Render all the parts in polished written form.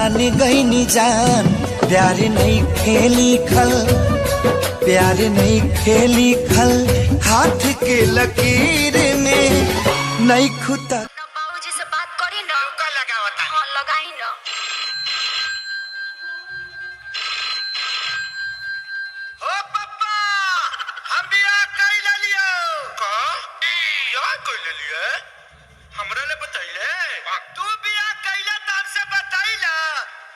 जान गई नी जान, प्यार नहीं खेली खल, प्यार नहीं खेली खल, हाथ के लकीर में नहीं खुदा। बाबूजी से बात करी ना, लगावता हां लगाई ना। ओ पापा हम बियाह कर लियो का बियाह कर लियो हमरा ले बताइले तू बियाह कइला त हमसे बताइला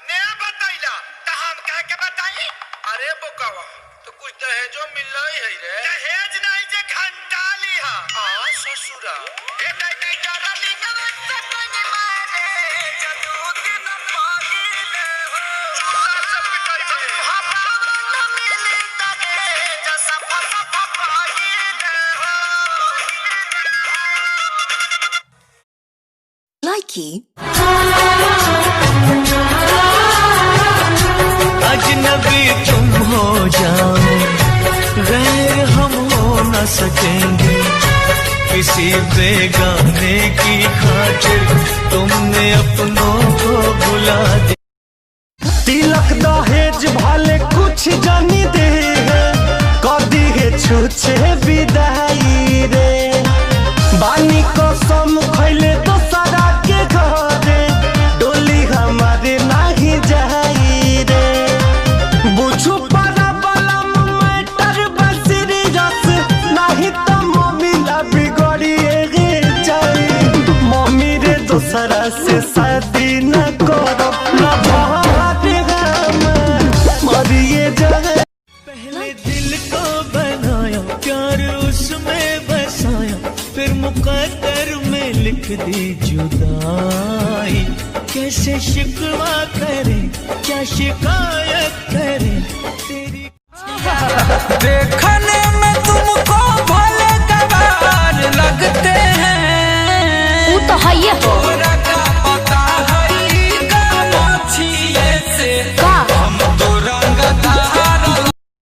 नया बताइला त हम कह के बताई। अरे बोकावा तो कुछ दहेजो मिलई है रे। दहेज नहीं जे घंटा लिहा आ ससुरा ए नहीं करा लिंगवा तकने मारे जदू दिन पागिले हो चूड़ा सब पिटाई दे हवा न मिले तके जसा फसा पागिले हो। लाइकी अजनबी तुम हो जाओ, गैर हम हो न सकेंगे, किसी बेगाने की खातिर तुमने अपनों को भुला दिया। तिलक दहेज भाले कुछ जानी दे, कदी है छूछे विदाई रे, बानी कसम खैले तो सारा के घरे, डोली हमारे नहीं जाई रे। बुझू पारा बलम मैटर बसरी रस, नहीं तो मम्मी ला बिगड़ी गे जाई। मम्मी रे दूसरा से शादी न करो, न भारे हम मरिए जाए। पहले दिल को बनाया, प्यार उसमें बसाया, फिर मुकद्दर में लिख दी जुदाई। कैसे शिकवा करें, क्या शिकायत करें तेरी देखने